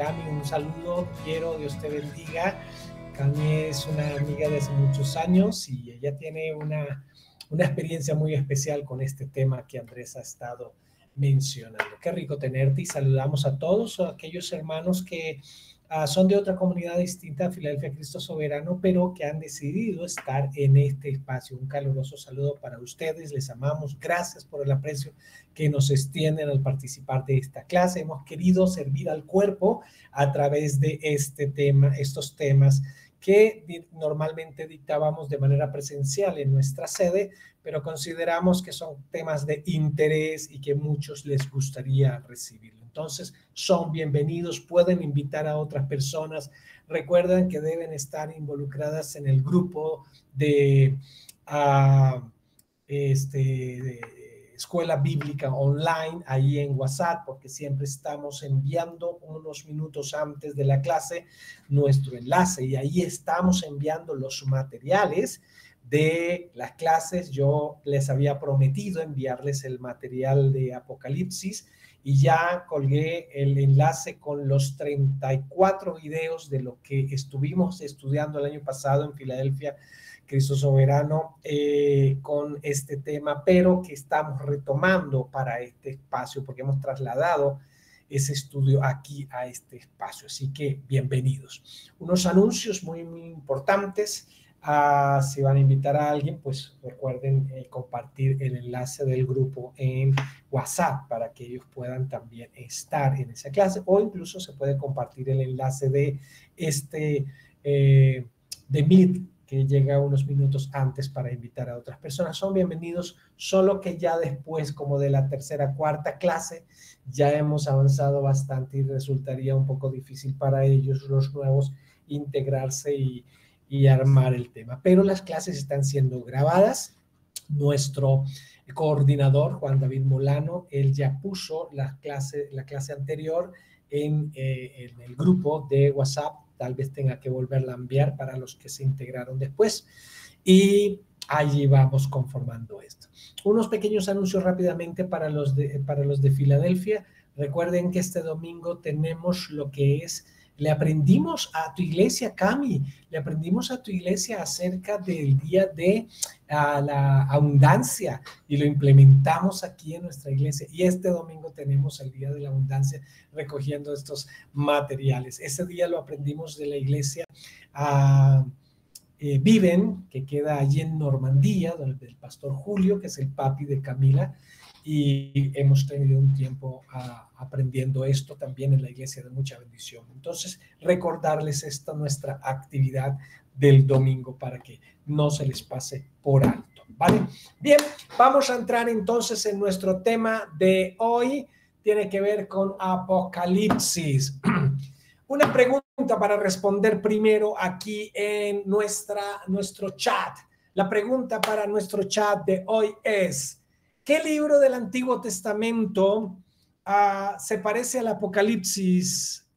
Cami, un saludo, quiero, Dios te bendiga. Cami es una amiga de hace muchos años y ella tiene una experiencia muy especial con este tema que Andrés ha estado mencionando. Qué rico tenerte y saludamos a todos aquellos hermanos que son de otra comunidad distinta a Filadelfia Cristo Soberano, pero que han decidido estar en este espacio. Un caluroso saludo para ustedes, les amamos, gracias por el aprecio que nos extienden al participar de esta clase. Hemos querido servir al cuerpo a través de este tema, estos temas que normalmente dictábamos de manera presencial en nuestra sede, pero consideramos que son temas de interés y que muchos les gustaría recibirlo. Entonces, son bienvenidos, pueden invitar a otras personas. Recuerden que deben estar involucradas en el grupo de Escuela Bíblica Online, ahí en WhatsApp, porque siempre estamos enviando unos minutos antes de la clase nuestro enlace y ahí estamos enviando los materiales de las clases. Yo les había prometido enviarles el material de Apocalipsis y ya colgué el enlace con los 34 videos de lo que estuvimos estudiando el año pasado en Filadelfia Cristo Soberano con este tema, pero que estamos retomando para este espacio porque hemos trasladado ese estudio aquí a este espacio. Así que bienvenidos. Unos anuncios muy, muy importantes. Si van a invitar a alguien, pues recuerden compartir el enlace del grupo en WhatsApp para que ellos puedan también estar en esa clase, o incluso se puede compartir el enlace de de Meet, que llega unos minutos antes para invitar a otras personas. Son bienvenidos, solo que ya después, como de la tercera, cuarta clase, ya hemos avanzado bastante y resultaría un poco difícil para ellos, los nuevos, integrarse y armar el tema. Pero las clases están siendo grabadas. Nuestro coordinador, Juan David Molano, él ya puso la clase anterior en el grupo de WhatsApp. Tal vez tenga que volverla a enviar para los que se integraron después. Y allí vamos conformando esto. Unos pequeños anuncios rápidamente para los de Filadelfia. Recuerden que este domingo tenemos lo que es, le aprendimos a tu iglesia, Cami, le aprendimos a tu iglesia acerca del día de la abundancia y lo implementamos aquí en nuestra iglesia. Y este domingo tenemos el día de la abundancia recogiendo estos materiales. Ese día lo aprendimos de la iglesia Viven, que queda allí en Normandía, donde el pastor Julio, que es el papi de Camila, y hemos tenido un tiempo aprendiendo esto también en la iglesia de mucha bendición. Entonces, recordarles esta nuestra actividad del domingo para que no se les pase por alto, ¿vale? Bien, vamos a entrar entonces en nuestro tema de hoy. Tiene que ver con Apocalipsis. Una pregunta para responder primero aquí en nuestro chat. La pregunta para nuestro chat de hoy es: ¿qué libro del Antiguo Testamento se parece al Apocalipsis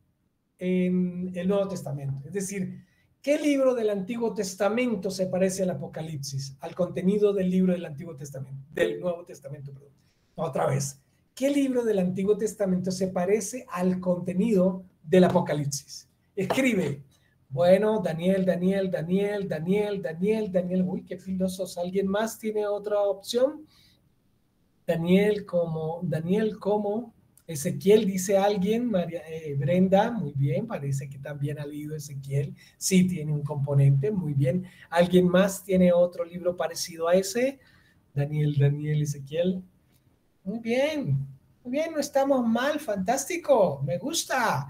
en el Nuevo Testamento? Es decir, ¿qué libro del Antiguo Testamento se parece al Apocalipsis, al contenido del libro del Antiguo Testamento, del Nuevo Testamento, perdón? Otra vez, ¿qué libro del Antiguo Testamento se parece al contenido del Apocalipsis? Escribe. Bueno, Daniel. Uy, qué filosos. ¿Alguien más tiene otra opción? Daniel como Ezequiel, dice alguien. Brenda, muy bien, parece que también ha leído Ezequiel. Sí, tiene un componente, muy bien. ¿Alguien más tiene otro libro parecido a ese? Daniel, Ezequiel. Muy bien, no estamos mal, fantástico, me gusta.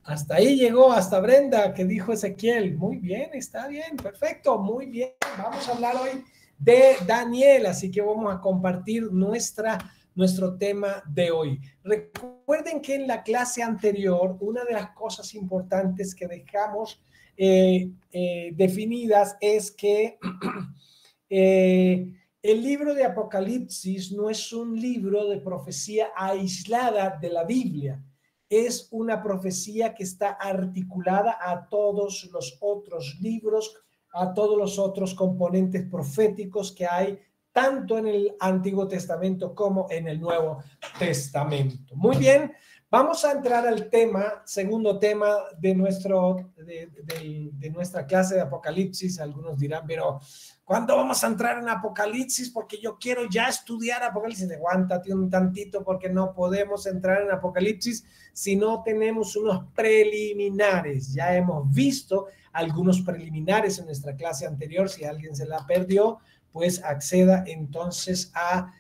Hasta ahí llegó, hasta Brenda, que dijo Ezequiel. Muy bien, está bien, perfecto, muy bien. Vamos a hablar hoy de Daniel, así que vamos a compartir nuestro tema de hoy. Recuerden que en la clase anterior, una de las cosas importantes que dejamos definidas es que el libro de Apocalipsis no es un libro de profecía aislada de la Biblia. Es una profecía que está articulada a todos los otros libros, a todos los otros componentes proféticos que hay, tanto en el Antiguo Testamento como en el Nuevo Testamento. Muy bien, Vamos a entrar al tema, segundo tema de nuestra clase de Apocalipsis. Algunos dirán, pero ¿cuándo vamos a entrar en Apocalipsis? Porque yo quiero ya estudiar Apocalipsis. Aguántate un tantito porque no podemos entrar en Apocalipsis si no tenemos unos preliminares. Ya hemos visto algunos preliminares en nuestra clase anterior. Si alguien se la perdió, pues acceda entonces a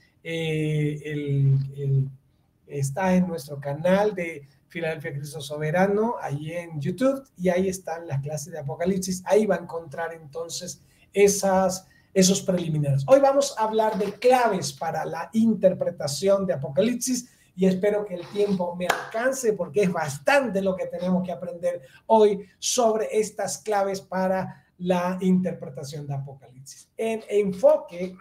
está en nuestro canal de Filadelfia Cristo Soberano, ahí en YouTube, y ahí están las clases de Apocalipsis. Ahí va a encontrar entonces esos preliminares. Hoy vamos a hablar de claves para la interpretación de Apocalipsis y espero que el tiempo me alcance porque es bastante lo que tenemos que aprender hoy sobre estas claves para la interpretación de Apocalipsis. En enfoque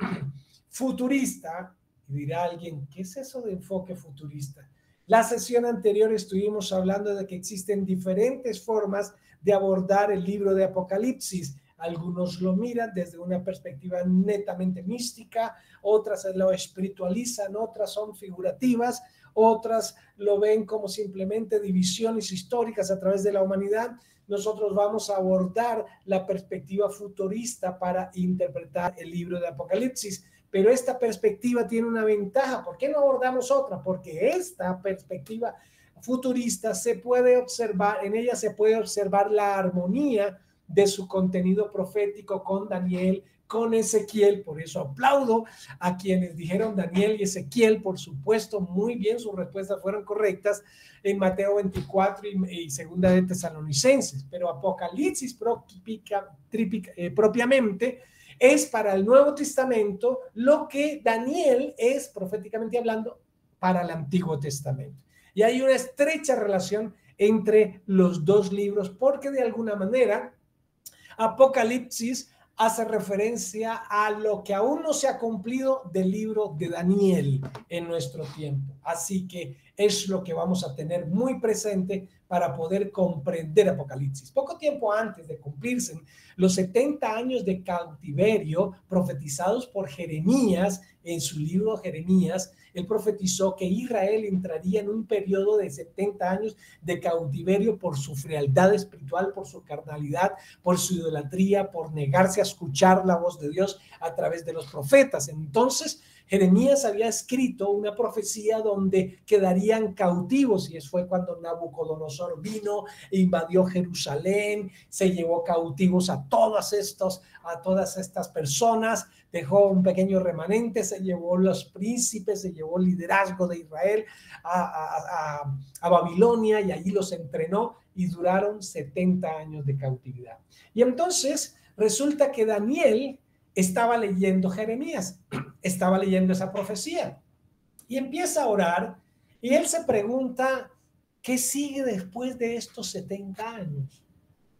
futurista, dirá alguien, ¿qué es eso de enfoque futurista? La sesión anterior estuvimos hablando de que existen diferentes formas de abordar el libro de Apocalipsis. Algunos lo miran desde una perspectiva netamente mística, otras lo espiritualizan, otras son figurativas, otras lo ven como simplemente divisiones históricas a través de la humanidad. Nosotros vamos a abordar la perspectiva futurista para interpretar el libro de Apocalipsis. Pero esta perspectiva tiene una ventaja. ¿Por qué no abordamos otra? Porque esta perspectiva futurista se puede observar, en ella se puede observar la armonía de su contenido profético con Daniel, con Ezequiel. Por eso aplaudo a quienes dijeron Daniel y Ezequiel, por supuesto, muy bien, sus respuestas fueron correctas en Mateo 24 y segunda de Tesalonicenses. Pero Apocalipsis propiamente es para el Nuevo Testamento lo que Daniel es, proféticamente hablando, para el Antiguo Testamento. Y hay una estrecha relación entre los dos libros porque de alguna manera Apocalipsis hace referencia a lo que aún no se ha cumplido del libro de Daniel en nuestro tiempo. Así que es lo que vamos a tener muy presente para poder comprender Apocalipsis. Poco tiempo antes de cumplirse los 70 años de cautiverio profetizados por Jeremías en su libro Jeremías, él profetizó que Israel entraría en un periodo de 70 años de cautiverio por su frialdad espiritual, por su carnalidad, por su idolatría, por negarse a escuchar la voz de Dios a través de los profetas. Entonces, Jeremías había escrito una profecía donde quedarían cautivos, y eso fue cuando Nabucodonosor vino e invadió Jerusalén, se llevó cautivos a todas estas personas, dejó un pequeño remanente, se llevó los príncipes, se llevó el liderazgo de Israel a Babilonia y allí los entrenó y duraron 70 años de cautividad. Y entonces resulta que Daniel estaba leyendo Jeremías, estaba leyendo esa profecía y empieza a orar y él se pregunta, ¿qué sigue después de estos 70 años?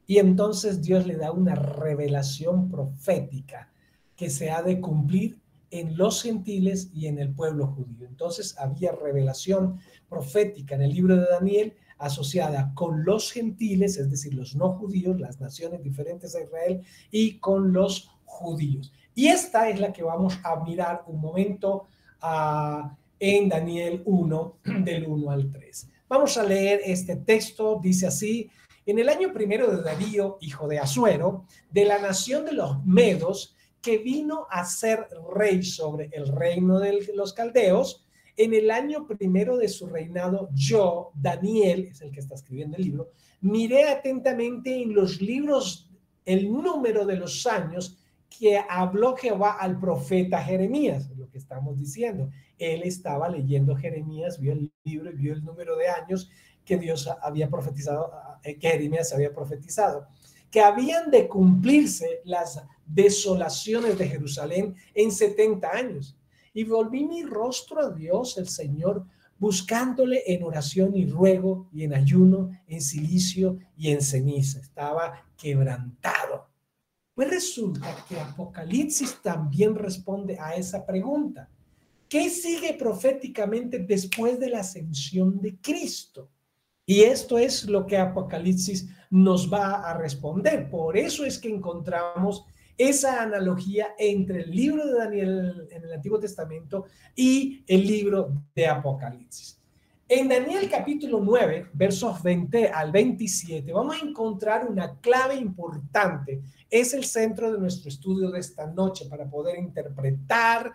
Y entonces Dios le da una revelación profética que se ha de cumplir en los gentiles y en el pueblo judío. Entonces había revelación profética en el libro de Daniel asociada con los gentiles, es decir, los no judíos, las naciones diferentes a Israel, y con los judíos. Y esta es la que vamos a mirar un momento en Daniel 1, del 1 al 3. Vamos a leer este texto, dice así: en el año primero de Darío, hijo de Asuero, de la nación de los Medos, que vino a ser rey sobre el reino de los caldeos, en el año primero de su reinado, yo, Daniel, es el que está escribiendo el libro, miré atentamente en los libros el número de los años que habló Jehová al profeta Jeremías, lo que estamos diciendo. Él estaba leyendo Jeremías, vio el libro y vio el número de años que Dios había profetizado, que Jeremías había profetizado, que habían de cumplirse las desolaciones de Jerusalén en 70 años. Y volví mi rostro a Dios, el Señor, buscándole en oración y ruego, y en ayuno, en silicio y en ceniza. Estaba quebrantado. Pues resulta que Apocalipsis también responde a esa pregunta. ¿Qué sigue proféticamente después de la ascensión de Cristo? Y esto es lo que Apocalipsis nos va a responder. Por eso es que encontramos esa analogía entre el libro de Daniel en el Antiguo Testamento y el libro de Apocalipsis. En Daniel capítulo 9, versos 20 al 27, vamos a encontrar una clave importante. Es el centro de nuestro estudio de esta noche para poder interpretar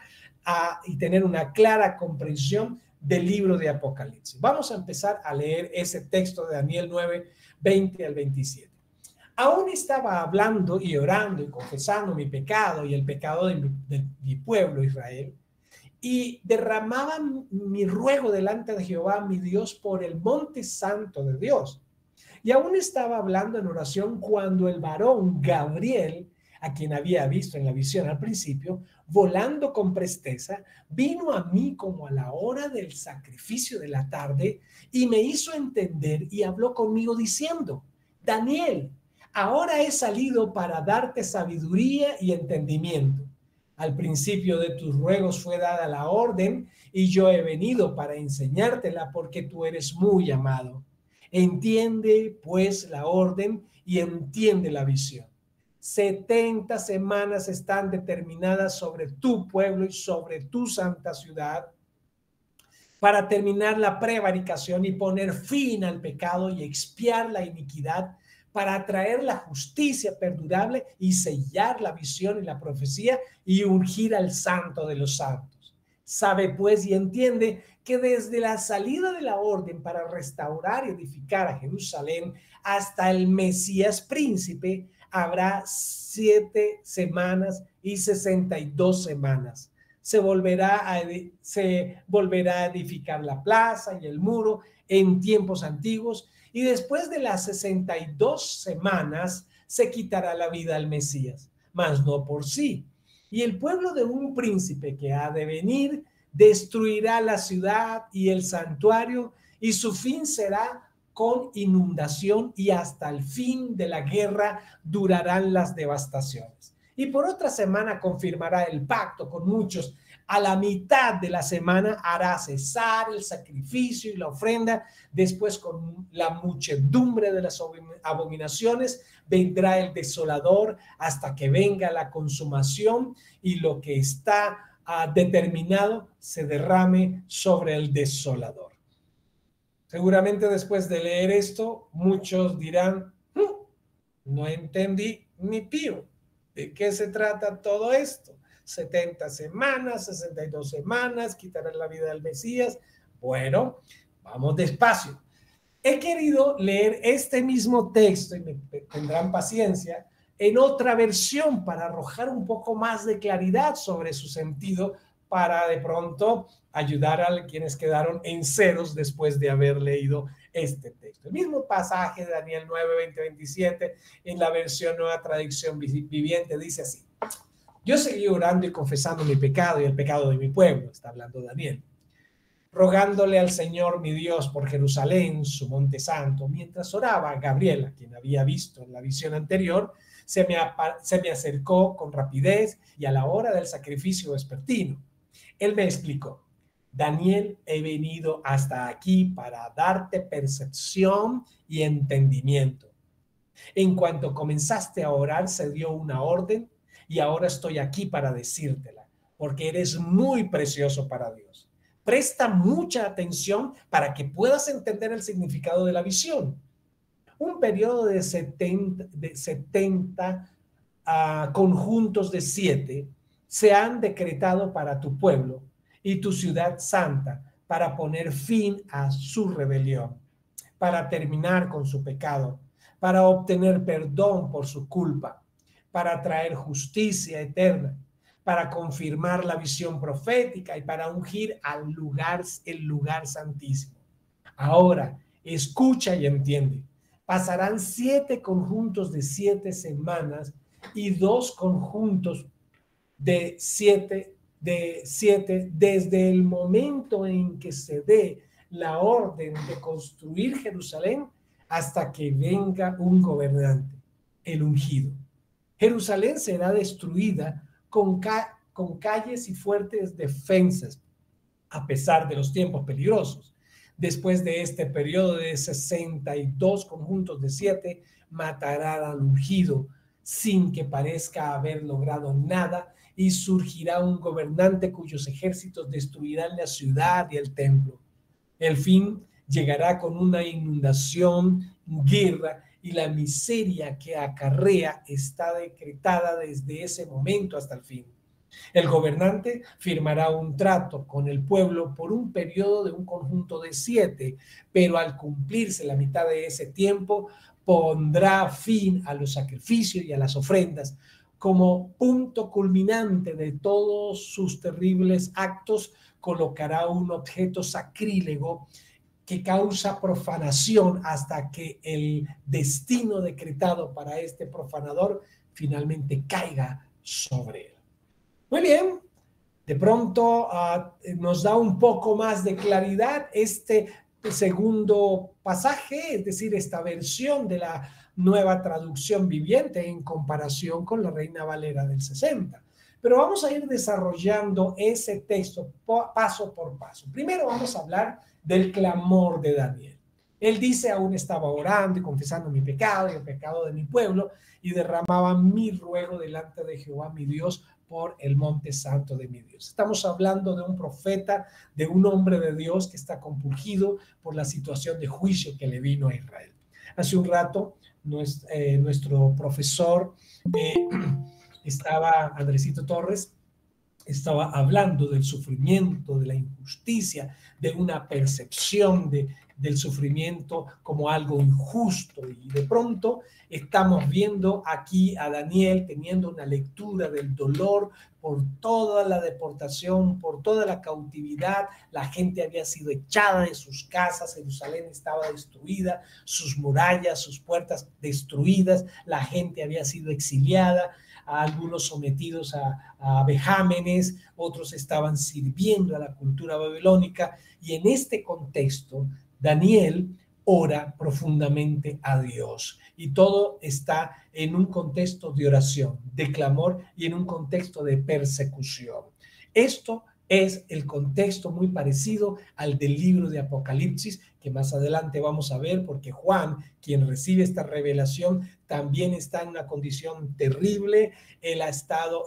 y tener una clara comprensión del libro de Apocalipsis. Vamos a empezar a leer ese texto de Daniel 9, 20 al 27. Aún estaba hablando y orando y confesando mi pecado y el pecado de mi pueblo Israel, y derramaba mi ruego delante de Jehová, mi Dios, por el monte santo de Dios. Y aún estaba hablando en oración cuando el varón Gabriel, a quien había visto en la visión al principio, volando con presteza, vino a mí como a la hora del sacrificio de la tarde y me hizo entender y habló conmigo diciendo: Daniel, ahora he salido para darte sabiduría y entendimiento. Al principio de tus ruegos fue dada la orden y yo he venido para enseñártela porque tú eres muy amado. Entiende pues la orden y entiende la visión. 70 semanas están determinadas sobre tu pueblo y sobre tu santa ciudad para terminar la prevaricación y poner fin al pecado y expiar la iniquidad, para traer la justicia perdurable y sellar la visión y la profecía y ungir al santo de los santos. Sabe pues y entiende que desde la salida de la orden para restaurar y edificar a Jerusalén hasta el Mesías príncipe habrá 7 semanas y 62 semanas. Se volverá a edificar la plaza y el muro en tiempos antiguos, y después de las 62 semanas se quitará la vida al Mesías, mas no por sí. Y el pueblo de un príncipe que ha de venir destruirá la ciudad y el santuario, y su fin será con inundación, y hasta el fin de la guerra durarán las devastaciones. Y por otra semana confirmará el pacto con muchos. A la mitad de la semana hará cesar el sacrificio y la ofrenda. Después, con la muchedumbre de las abominaciones, vendrá el desolador hasta que venga la consumación y lo que está determinado se derrame sobre el desolador. Seguramente después de leer esto, muchos dirán: no entendí ni pío. ¿De qué se trata todo esto? 70 semanas, 62 semanas, quitarán la vida del Mesías. Bueno, vamos despacio. He querido leer este mismo texto, y me tendrán paciencia, en otra versión para arrojar un poco más de claridad sobre su sentido, para de pronto ayudar a quienes quedaron en ceros después de haber leído este texto. El mismo pasaje de Daniel 9, 20, 27 en la versión Nueva Traducción Viviente dice así: yo seguí orando y confesando mi pecado y el pecado de mi pueblo, está hablando Daniel, rogándole al Señor mi Dios por Jerusalén, su monte santo. Mientras oraba, Gabriel, a quien había visto en la visión anterior, se me acercó con rapidez y a la hora del sacrificio vespertino. Él me explicó: Daniel, he venido hasta aquí para darte percepción y entendimiento. En cuanto comenzaste a orar, se dio una orden y ahora estoy aquí para decírtela, porque eres muy precioso para Dios. Presta mucha atención para que puedas entender el significado de la visión. Un periodo de 70 conjuntos de 7 se han decretado para tu pueblo y tu ciudad santa, para poner fin a su rebelión, para terminar con su pecado, para obtener perdón por su culpa, para traer justicia eterna, para confirmar la visión profética y para ungir el lugar santísimo. Ahora, escucha y entiende. Pasarán 7 conjuntos de 7 semanas y 2 conjuntos de 7 desde el momento en que se dé la orden de construir Jerusalén hasta que venga un gobernante, el ungido. Jerusalén será destruida con calles y fuertes defensas, a pesar de los tiempos peligrosos. Después de este periodo de 62 conjuntos de 7, matarán al ungido sin que parezca haber logrado nada, y surgirá un gobernante cuyos ejércitos destruirán la ciudad y el templo. El fin llegará con una inundación, guerra, y la miseria que acarrea está decretada desde ese momento hasta el fin. El gobernante firmará un trato con el pueblo por un periodo de un conjunto de 7, pero al cumplirse la mitad de ese tiempo, pondrá fin a los sacrificios y a las ofrendas. Como punto culminante de todos sus terribles actos, colocará un objeto sacrílego que causa profanación hasta que el destino decretado para este profanador finalmente caiga sobre él. Muy bien, de pronto nos da un poco más de claridad este segundo pasaje, es decir, esta versión de la nueva traducción viviente en comparación con la Reina Valera del 60. Pero vamos a ir desarrollando ese texto paso por paso. Primero vamos a hablar del clamor de Daniel. Él dice, aún estaba orando y confesando mi pecado y el pecado de mi pueblo, y derramaba mi ruego delante de Jehová mi Dios por el monte santo de mi Dios. Estamos hablando de un profeta, de un hombre de Dios que está compungido por la situación de juicio que le vino a Israel. Hace un rato, nuestro profesor Andresito Torres, estaba hablando del sufrimiento, de la injusticia, de una percepción del sufrimiento como algo injusto. Y de pronto estamos viendo aquí a Daniel teniendo una lectura del dolor por toda la deportación, por toda la cautividad. La gente había sido echada de sus casas, Jerusalén estaba destruida, sus murallas, sus puertas destruidas, la gente había sido exiliada, a algunos sometidos a vejámenes, otros estaban sirviendo a la cultura babilónica, y en este contexto Daniel ora profundamente a Dios, y todo está en un contexto de oración, de clamor, y en un contexto de persecución. Esto es el contexto muy parecido al del libro de Apocalipsis, que más adelante vamos a ver, porque Juan, quien recibe esta revelación, también está en una condición terrible. Él ha estado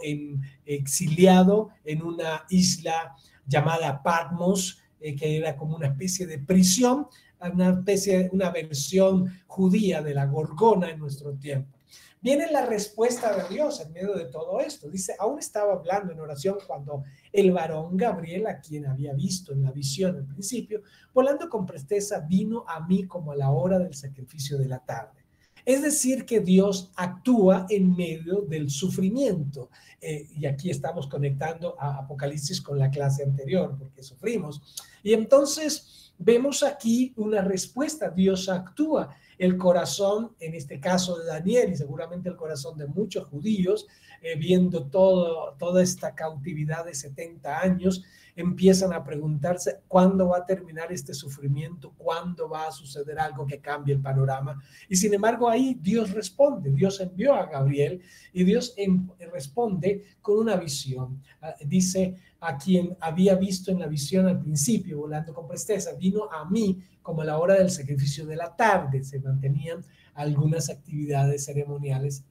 exiliado en una isla llamada Patmos, que era como una especie de prisión, una versión judía de la Gorgona en nuestro tiempo. Viene la respuesta de Dios en medio de todo esto. Dice, aún estaba hablando en oración cuando el varón Gabriel, a quien había visto en la visión al principio, volando con presteza, vino a mí como a la hora del sacrificio de la tarde. Es decir, que Dios actúa en medio del sufrimiento. Y aquí estamos conectando a Apocalipsis con la clase anterior, porque sufrimos. Y entonces vemos aquí una respuesta. Dios actúa. El corazón, en este caso de Daniel, y seguramente el corazón de muchos judíos, viendo toda esta cautividad de 70 años, empiezan a preguntarse cuándo va a terminar este sufrimiento, cuándo va a suceder algo que cambie el panorama. Y sin embargo ahí Dios responde, Dios envió a Gabriel, y Dios responde con una visión. Dice, a quien había visto en la visión al principio, volando con presteza, vino a mí como a la hora del sacrificio de la tarde. Se mantenían algunas actividades ceremoniales,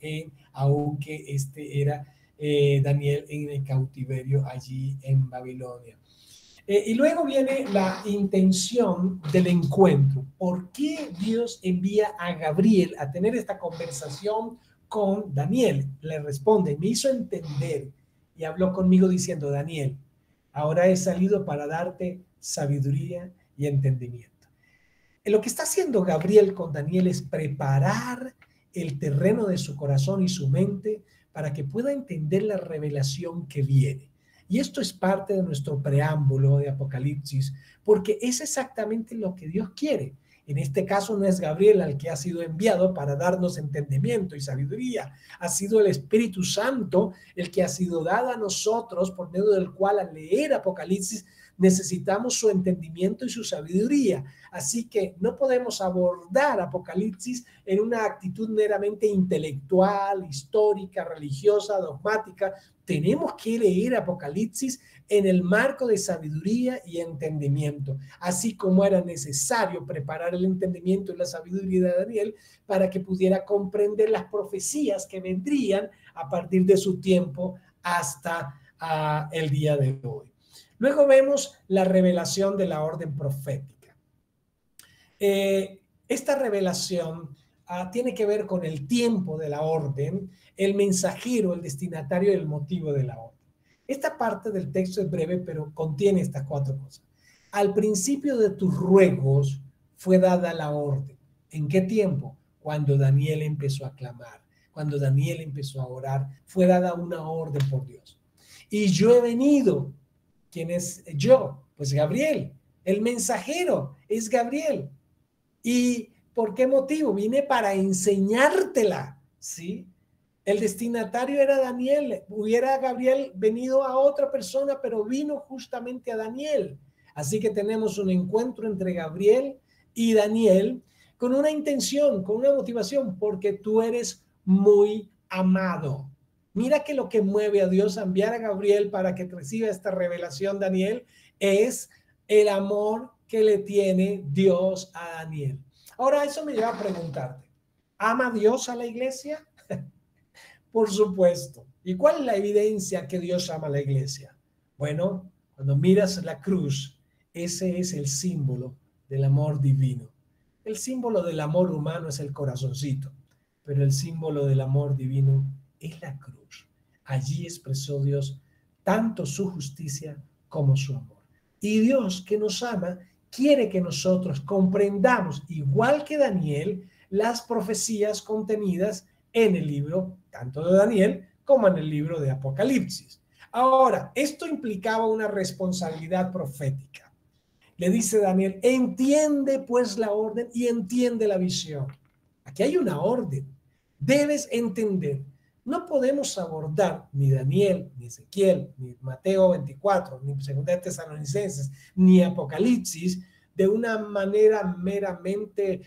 aunque era Daniel en el cautiverio allí en Babilonia. Y luego viene la intención del encuentro. ¿Por qué Dios envía a Gabriel a tener esta conversación con Daniel? Le responde, me hizo entender y habló conmigo diciendo, Daniel, ahora he salido para darte sabiduría y entendimiento. Lo que está haciendo Gabriel con Daniel es preparar el terreno de su corazón y su mente para que pueda entender la revelación que viene. Y esto es parte de nuestro preámbulo de Apocalipsis, porque es exactamente lo que Dios quiere. En este caso no es Gabriel al que ha sido enviado para darnos entendimiento y sabiduría. Ha sido el Espíritu Santo el que ha sido dado a nosotros, por medio del cual al leer Apocalipsis necesitamos su entendimiento y su sabiduría. Así que no podemos abordar Apocalipsis en una actitud meramente intelectual, histórica, religiosa, dogmática. Tenemos que leer Apocalipsis en el marco de sabiduría y entendimiento, así como era necesario preparar el entendimiento y la sabiduría de Daniel para que pudiera comprender las profecías que vendrían a partir de su tiempo hasta el día de hoy. Luego vemos la revelación de la orden profética. Esta revelación tiene que ver con el tiempo de la orden, el mensajero, el destinatario y el motivo de la orden. Esta parte del texto es breve, pero contiene estas 4 cosas. Al principio de tus ruegos fue dada la orden. ¿En qué tiempo? Cuando Daniel empezó a clamar, cuando Daniel empezó a orar, fue dada una orden por Dios. Y yo he venido. ¿Quién es yo? Pues Gabriel. El mensajero es Gabriel. ¿Y por qué motivo? Vine para enseñártela, ¿sí? El destinatario era Daniel. Hubiera Gabriel venido a otra persona, pero vino justamente a Daniel. Así que tenemos un encuentro entre Gabriel y Daniel con una intención, con una motivación, porque tú eres muy amado. Mira que lo que mueve a Dios a enviar a Gabriel para que reciba esta revelación, Daniel, es el amor que le tiene Dios a Daniel. Ahora, eso me lleva a preguntarte, ¿ama Dios a la iglesia? Por supuesto. ¿Y cuál es la evidencia que Dios ama a la iglesia? Bueno, cuando miras la cruz, ese es el símbolo del amor divino. El símbolo del amor humano es el corazoncito, pero el símbolo del amor divino es la cruz. Allí expresó Dios tanto su justicia como su amor. Y Dios, que nos ama, quiere que nosotros comprendamos, igual que Daniel, las profecías contenidas en el libro tanto de Daniel como en el libro de Apocalipsis. Ahora, esto implicaba una responsabilidad profética. Le dice Daniel, entiende pues la orden y entiende la visión. Aquí hay una orden. Debes entender. No podemos abordar ni Daniel, ni Ezequiel, ni Mateo 24, ni Segunda de Tesalonicenses, ni Apocalipsis de una manera meramente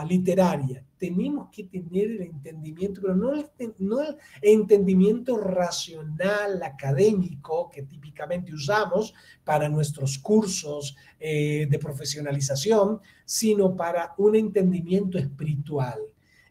literaria. Tenemos que tener el entendimiento, pero no el entendimiento racional, académico, que típicamente usamos para nuestros cursos de profesionalización, sino para un entendimiento espiritual.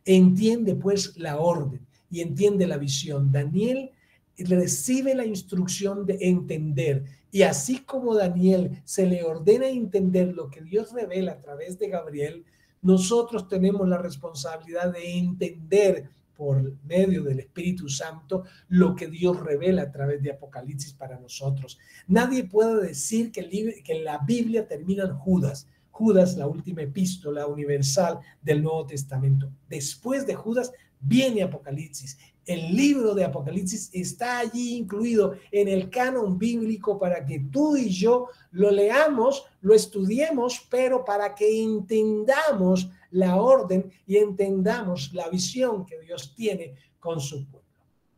Entiende pues la orden y entiende la visión. Daniel recibe la instrucción de entender, y así como Daniel se le ordena entender lo que Dios revela a través de Gabriel, nosotros tenemos la responsabilidad de entender por medio del Espíritu Santo lo que Dios revela a través de Apocalipsis para nosotros. Nadie puede decir que la Biblia termina en Judas. Judas, la última epístola universal del Nuevo Testamento. Después de Judas viene Apocalipsis. El libro de Apocalipsis está allí incluido en el canon bíblico para que tú y yo lo leamos, lo estudiemos, pero para que entendamos la orden y entendamos la visión que Dios tiene con su pueblo.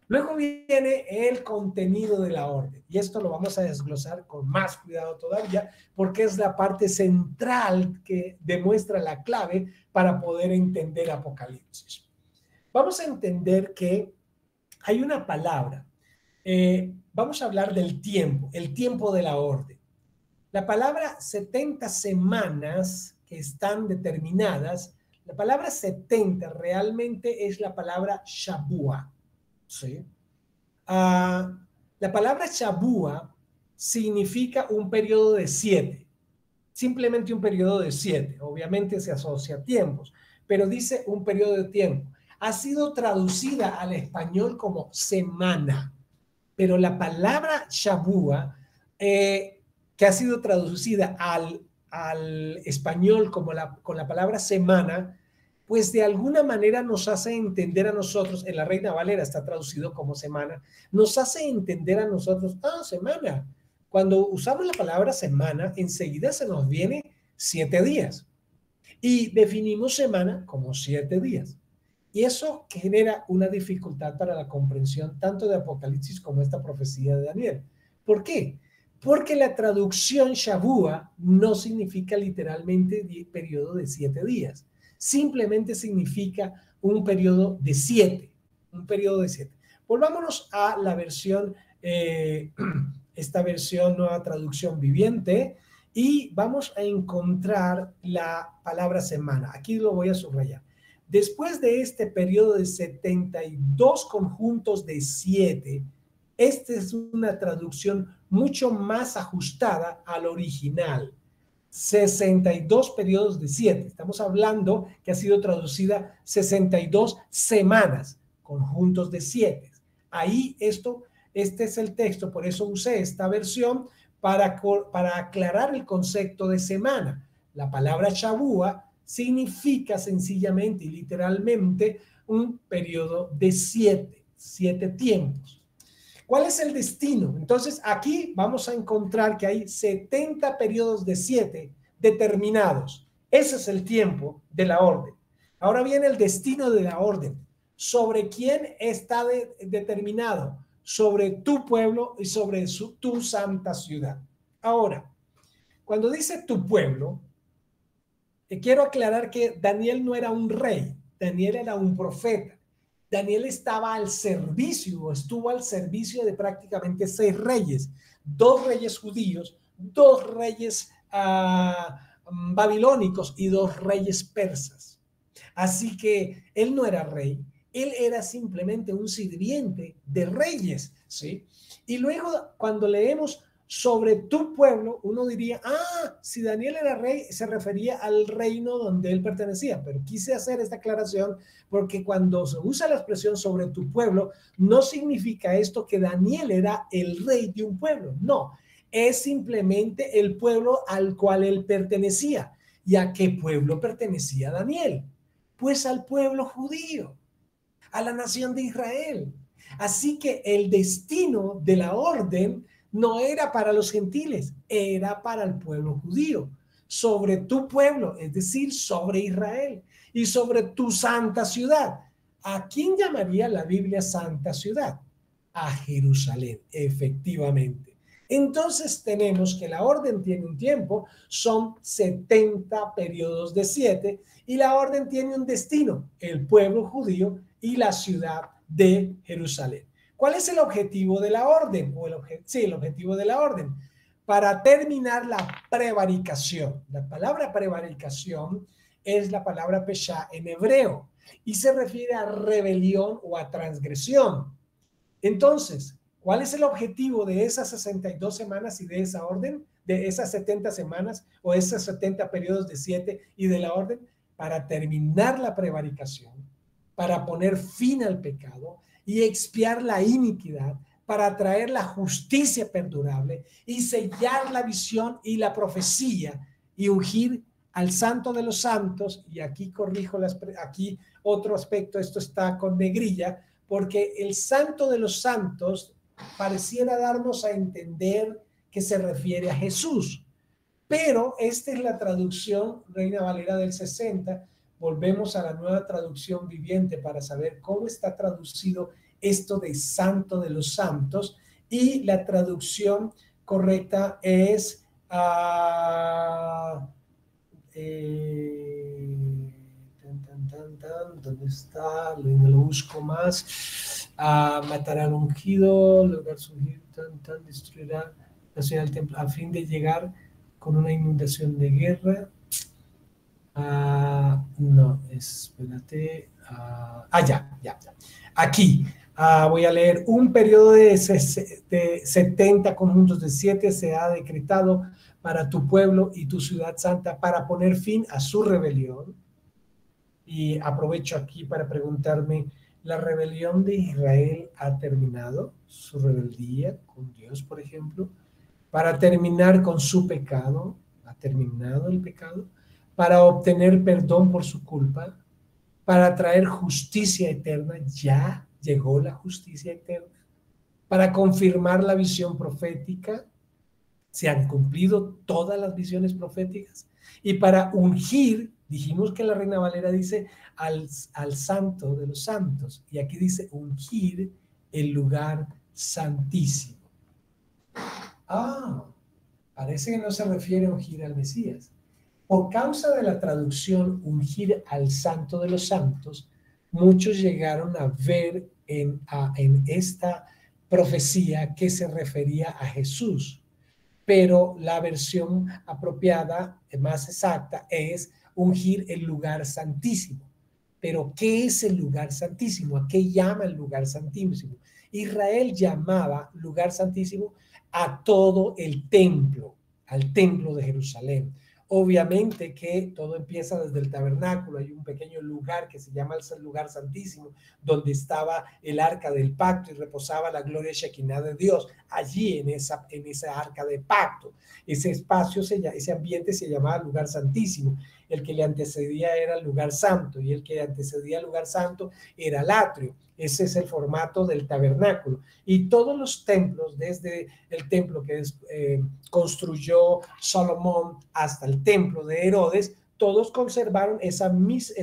Luego viene el contenido de la orden, y esto lo vamos a desglosar con más cuidado todavía, porque es la parte central que demuestra la clave para poder entender Apocalipsis. Vamos a entender que hay una palabra. Vamos a hablar del tiempo, el tiempo de la orden. La palabra 70 semanas que están determinadas, la palabra 70 realmente es la palabra Shabua. ¿Sí? La palabra Shabua significa un periodo de 7. Simplemente un periodo de 7. Obviamente se asocia a tiempos, pero dice un periodo de tiempo. Ha sido traducida al español como semana, pero la palabra Shabua, que ha sido traducida al español como con la palabra semana, pues de alguna manera nos hace entender a nosotros, en la Reina Valera está traducido como semana, nos hace entender a nosotros, semana. Cuando usamos la palabra semana, enseguida se nos viene 7 días. Y definimos semana como 7 días. Y eso genera una dificultad para la comprensión tanto de Apocalipsis como esta profecía de Daniel. ¿Por qué? Porque la traducción Shabua no significa literalmente periodo de 7 días. Simplemente significa un periodo de 7. Un periodo de 7. Volvámonos a la versión, esta versión, nueva traducción viviente, y vamos a encontrar la palabra semana. Aquí lo voy a subrayar. Después de este periodo de 72 conjuntos de 7, esta es una traducción mucho más ajustada al original. 62 periodos de 7. Estamos hablando que ha sido traducida 62 semanas, conjuntos de 7. Ahí este es el texto, por eso usé esta versión para aclarar el concepto de semana. La palabra Shavua significa sencillamente y literalmente un periodo de 7 tiempos. ¿Cuál es el destino? Entonces, aquí vamos a encontrar que hay 70 periodos de 7 determinados. Ese es el tiempo de la orden. Ahora viene el destino de la orden. ¿Sobre quién está determinado? Sobre tu pueblo y sobre tu santa ciudad. Ahora, cuando dice tu pueblo, quiero aclarar que Daniel no era un rey, Daniel era un profeta. Daniel estaba al servicio, estuvo al servicio de prácticamente 6 reyes, 2 reyes judíos, 2 reyes babilónicos y 2 reyes persas. Así que él no era rey, él era simplemente un sirviente de reyes, ¿sí? Y luego cuando leemos sobre tu pueblo, uno diría, si Daniel era rey, se refería al reino donde él pertenecía, pero quise hacer esta aclaración porque cuando se usa la expresión sobre tu pueblo, no significa esto que Daniel era el rey de un pueblo, no, es simplemente el pueblo al cual él pertenecía. ¿Y a qué pueblo pertenecía Daniel? Pues al pueblo judío, a la nación de Israel. Así que el destino de la orden no era para los gentiles, era para el pueblo judío, sobre tu pueblo, es decir, sobre Israel y sobre tu santa ciudad. ¿A quién llamaría la Biblia santa ciudad? A Jerusalén, efectivamente. Entonces tenemos que la orden tiene un tiempo, son 70 periodos de 7 y la orden tiene un destino, el pueblo judío y la ciudad de Jerusalén. ¿Cuál es el objetivo de la orden? El objetivo de la orden. Para terminar la prevaricación. La palabra prevaricación es la palabra pesha en hebreo y se refiere a rebelión o a transgresión. Entonces, ¿cuál es el objetivo de esas 62 semanas y de esa orden? De esas 70 semanas o esos 70 periodos de 7 y de la orden? Para terminar la prevaricación, para poner fin al pecado y expiar la iniquidad, para traer la justicia perdurable y sellar la visión y la profecía y ungir al santo de los santos. Y aquí corrijo, aquí otro aspecto, esto está con negrilla, porque el santo de los santos pareciera darnos a entender que se refiere a Jesús. Pero esta es la traducción Reina Valera del 60. Volvemos a la nueva traducción viviente para saber cómo está traducido esto de santo de los santos. Y la traducción correcta es ¿dónde está? Lo busco más. Matará al ungido, lograr surgir, destruirá la ciudad del templo, a fin de llegar con una inundación de guerra. No, espérate. Ya. Aquí voy a leer un periodo de 70 conjuntos de 7 se ha decretado para tu pueblo y tu ciudad santa para poner fin a su rebelión. Y aprovecho aquí para preguntarme, ¿la rebelión de Israel ha terminado? ¿Su rebeldía con Dios, por ejemplo? Para terminar con su pecado, ¿ha terminado el pecado? Para obtener perdón por su culpa, para traer justicia eterna, ya llegó la justicia eterna. Para confirmar la visión profética, se han cumplido todas las visiones proféticas. Y para ungir, dijimos que la Reina Valera dice al santo de los santos, y aquí dice ungir el lugar santísimo. Parece que no se refiere a ungir al Mesías. Por causa de la traducción ungir al santo de los santos, muchos llegaron a ver en esta profecía que se refería a Jesús. Pero la versión apropiada, más exacta, es ungir el lugar santísimo. Pero ¿qué es el lugar santísimo? ¿A qué llama el lugar santísimo? Israel llamaba lugar santísimo a todo el templo, al templo de Jerusalén. Obviamente que todo empieza desde el tabernáculo. Hay un pequeño lugar que se llama el lugar santísimo, donde estaba el arca del pacto y reposaba la gloria Shekinah de Dios. Allí en esa arca de pacto, ese espacio, ese ambiente se llamaba lugar santísimo. El que le antecedía era el lugar santo, y el que antecedía al lugar santo era el atrio. Ese es el formato del tabernáculo. Y todos los templos, desde el templo que construyó Salomón hasta el templo de Herodes, todos conservaron esa misma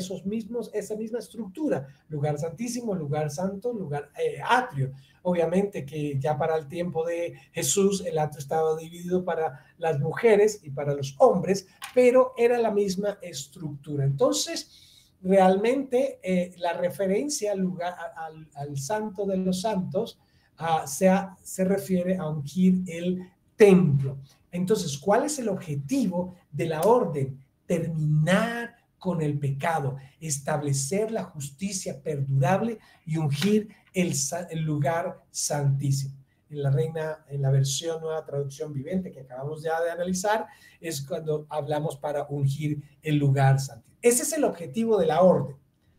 estructura: lugar santísimo, lugar santo, lugar atrio. Obviamente que ya para el tiempo de Jesús el atrio estaba dividido para las mujeres y para los hombres, pero era la misma estructura. Entonces, realmente la referencia al lugar, al santo de los santos, se refiere a ungir el templo. Entonces, ¿cuál es el objetivo de la orden? Terminar con el pecado, establecer la justicia perdurable y ungir el lugar santísimo. En la versión Nueva Traducción Viviente que acabamos ya de analizar, es cuando hablamos para ungir el lugar santísimo. Ese es el objetivo de la orden.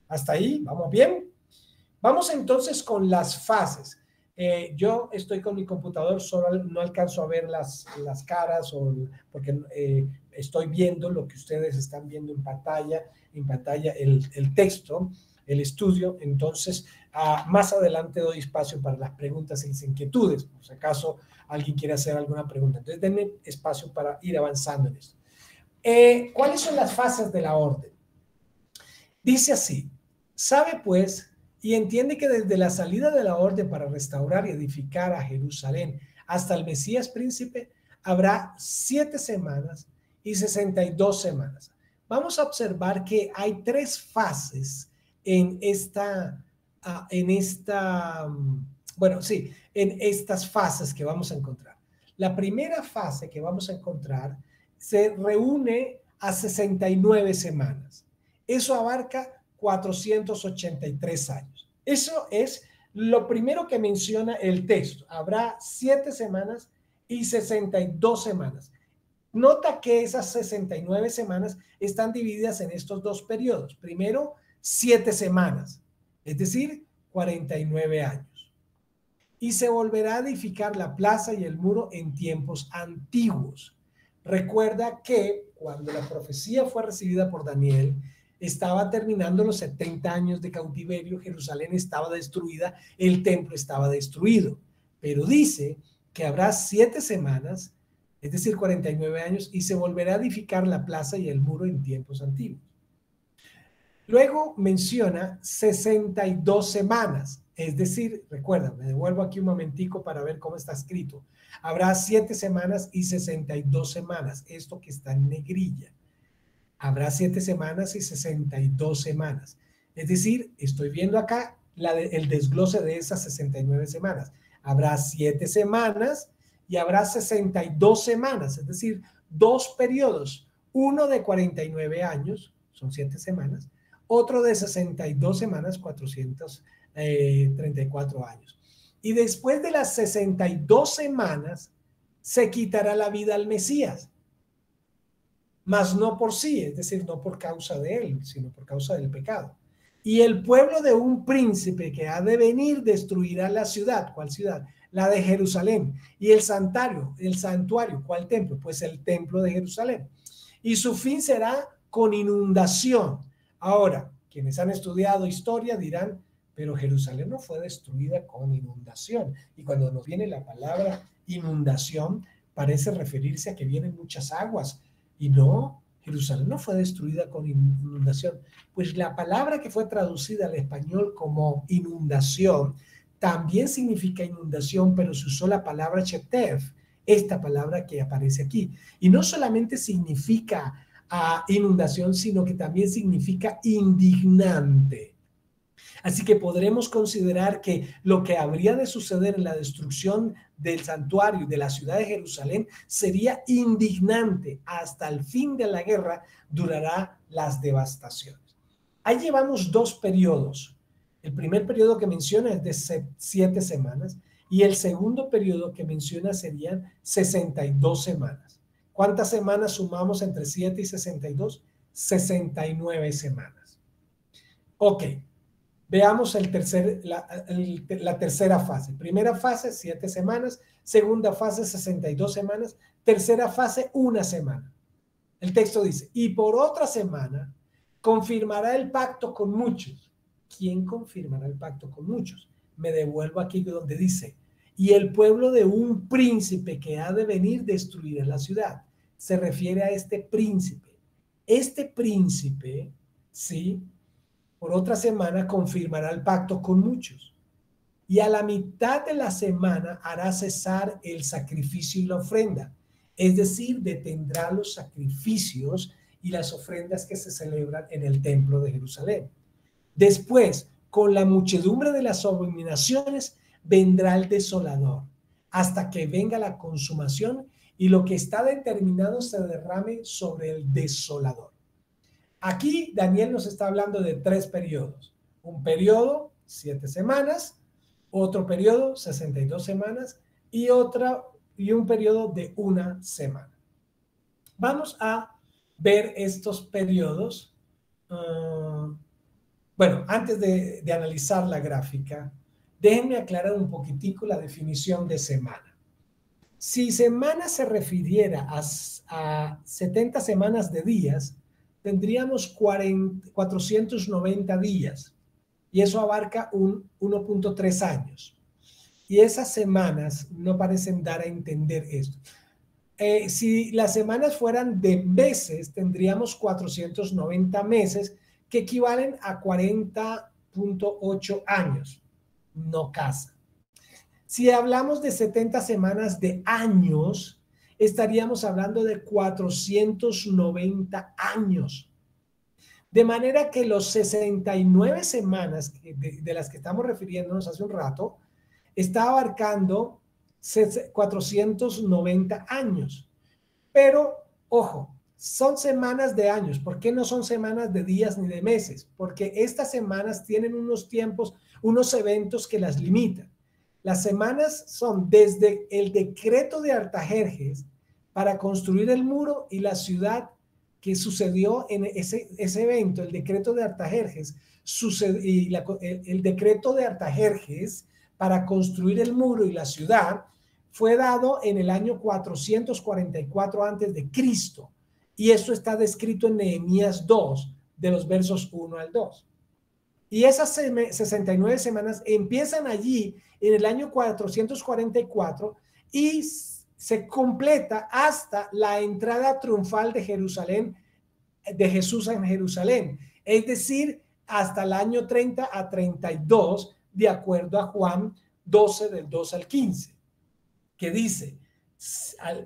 ¿Hasta ahí? ¿Vamos bien? Vamos entonces con las fases. Yo estoy con mi computador, solo no alcanzo a ver las caras, porque estoy viendo lo que ustedes están viendo en pantalla el texto, el estudio. Entonces, más adelante doy espacio para las preguntas y las inquietudes, por si acaso alguien quiere hacer alguna pregunta. Entonces, denme espacio para ir avanzando en esto. ¿Cuáles son las fases de la orden? Dice así: sabe pues y entiende que desde la salida de la orden para restaurar y edificar a Jerusalén hasta el Mesías príncipe habrá 7 semanas y 62 semanas. Vamos a observar que hay 3 fases en estas fases que vamos a encontrar. La primera fase que vamos a encontrar se reúne a 69 semanas. Eso abarca 483 años. Eso es lo primero que menciona el texto. Habrá 7 semanas y 62 semanas. Nota que esas 69 semanas están divididas en estos 2 periodos. Primero, 7 semanas, es decir, 49 años. Y se volverá a edificar la plaza y el muro en tiempos antiguos. Recuerda que cuando la profecía fue recibida por Daniel, estaba terminando los 70 años de cautiverio, Jerusalén estaba destruida, el templo estaba destruido, pero dice que habrá 7 semanas, es decir, 49 años, y se volverá a edificar la plaza y el muro en tiempos antiguos. Luego menciona 62 semanas, es decir, recuerda, me devuelvo aquí un momentico para ver cómo está escrito. Habrá 7 semanas y 62 semanas, esto que está en negrilla. Habrá 7 semanas y 62 semanas. Es decir, estoy viendo acá el desglose de esas 69 semanas. Habrá 7 semanas y habrá 62 semanas, es decir, 2 periodos. Uno de 49 años, son 7 semanas. Otro de 62 semanas, 434 años. Y después de las 62 semanas, se quitará la vida al Mesías. Mas no por sí, es decir, no por causa de él, sino por causa del pecado. Y el pueblo de un príncipe que ha de venir destruirá la ciudad. ¿Cuál ciudad? La de Jerusalén. Y el santuario, ¿cuál templo? Pues el templo de Jerusalén. Y su fin será con inundación. Ahora, quienes han estudiado historia dirán, pero Jerusalén no fue destruida con inundación. Y cuando nos viene la palabra inundación, parece referirse a que vienen muchas aguas. Y no, Jerusalén no fue destruida con inundación. Pues la palabra que fue traducida al español como inundación también significa inundación, pero se usó la palabra shetev, esta palabra que aparece aquí. Y no solamente significa inundación, sino que también significa indignante. Así que podremos considerar que lo que habría de suceder en la destrucción del santuario y de la ciudad de Jerusalén sería indignante. Hasta el fin de la guerra durará las devastaciones. Ahí llevamos 2 periodos. El primer periodo que menciona es de 7 semanas y el segundo periodo que menciona serían 62 semanas. ¿Cuántas semanas sumamos entre 7 y 62? 69 semanas. Ok, veamos la tercera fase. Primera fase, 7 semanas. Segunda fase, 62 semanas. Tercera fase, 1 semana. El texto dice, y por otra semana confirmará el pacto con muchos. ¿Quién confirmará el pacto con muchos? Me devuelvo aquí donde dice, y el pueblo de un príncipe que ha de venir destruirá la ciudad. Se refiere a este príncipe. Este príncipe, ¿sí? Por otra semana confirmará el pacto con muchos. Y a la mitad de la semana hará cesar el sacrificio y la ofrenda. Es decir, detendrá los sacrificios y las ofrendas que se celebran en el templo de Jerusalén. Después, con la muchedumbre de las abominaciones, vendrá el desolador, hasta que venga la consumación y lo que está determinado se derrame sobre el desolador. Aquí Daniel nos está hablando de 3 periodos. Un periodo, 7 semanas, otro periodo, 62 semanas, y un periodo de 1 semana. Vamos a ver estos periodos. Bueno, antes de analizar la gráfica, déjenme aclarar un poquitico la definición de semana. Si semana se refiriera a 70 semanas de días, tendríamos 490 días y eso abarca un 1.3 años. Y esas semanas no parecen dar a entender esto. Si las semanas fueran de meses, tendríamos 490 meses que equivalen a 40.8 años. No casa. Si hablamos de 70 semanas de años, estaríamos hablando de 490 años. De manera que los 69 semanas de las que estamos refiriéndonos hace un rato, está abarcando 490 años. Pero, ojo, son semanas de años. ¿Por qué no son semanas de días ni de meses? Porque estas semanas tienen unos tiempos, unos eventos que las limitan. Las semanas son desde el decreto de Artajerjes para construir el muro y la ciudad que sucedió en ese evento, el decreto de Artajerjes, el decreto de Artajerjes para construir el muro y la ciudad fue dado en el año 444 antes de Cristo. Y esto está descrito en Nehemías 2, de los versos 1 al 2. Y esas 69 semanas empiezan allí en el año 444 y se completa hasta la entrada triunfal de Jerusalén, de Jesús en Jerusalén. Es decir, hasta el año 30 a 32, de acuerdo a Juan 12, del 2 al 15, que dice,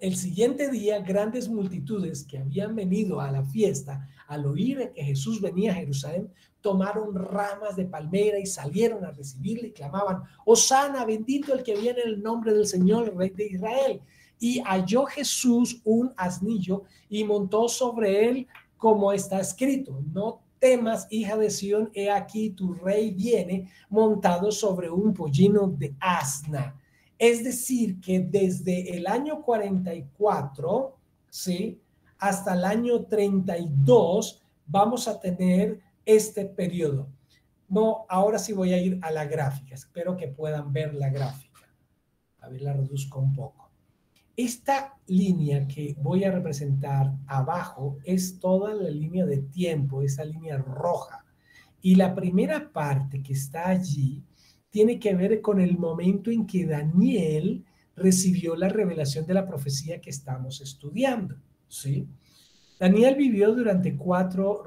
el siguiente día grandes multitudes que habían venido a la fiesta al oír que Jesús venía a Jerusalén, tomaron ramas de palmera y salieron a recibirle y clamaban, Hosana, bendito el que viene en el nombre del Señor, el Rey de Israel. Y halló Jesús un asnillo y montó sobre él, como está escrito, no temas, hija de Sión, he aquí tu rey viene montado sobre un pollino de asna. Es decir, que desde el año 44, ¿sí?, hasta el año 32 vamos a tener este periodo. No, ahora sí voy a ir a la gráfica. Espero que puedan ver la gráfica. A ver, la reduzco un poco. Esta línea que voy a representar abajo es toda la línea de tiempo, esa línea roja. Y la primera parte que está allí tiene que ver con el momento en que Daniel recibió la revelación de la profecía que estamos estudiando, ¿sí? Daniel vivió durante cuatro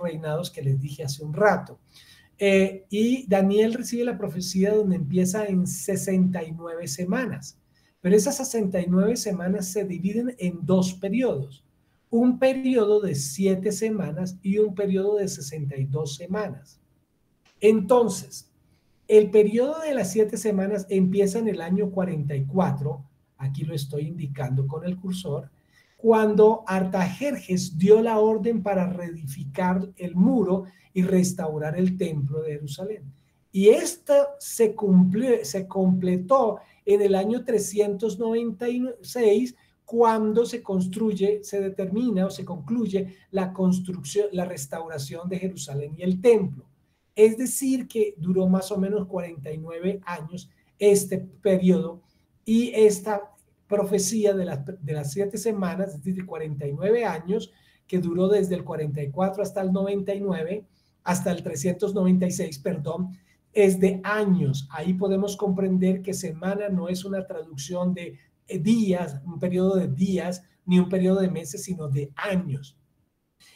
reinados que les dije hace un rato. Y Daniel recibe la profecía donde empieza en 69 semanas. Pero esas 69 semanas se dividen en 2 periodos. Un periodo de 7 semanas y un periodo de 62 semanas. Entonces, el periodo de las 7 semanas empieza en el año 44, aquí lo estoy indicando con el cursor, cuando Artajerjes dio la orden para reedificar el muro y restaurar el templo de Jerusalén. Y esta se completó en el año 396, cuando se construye, se determina o se concluye la construcción, la restauración de Jerusalén y el templo. Es decir, que duró más o menos 49 años este periodo, y esta profecía de las 7 semanas, es decir, 49 años, que duró desde el 44 hasta el 99, hasta el 396, perdón, es de años. Ahí podemos comprender que semana no es una traducción de días, un periodo de días, ni un periodo de meses, sino de años.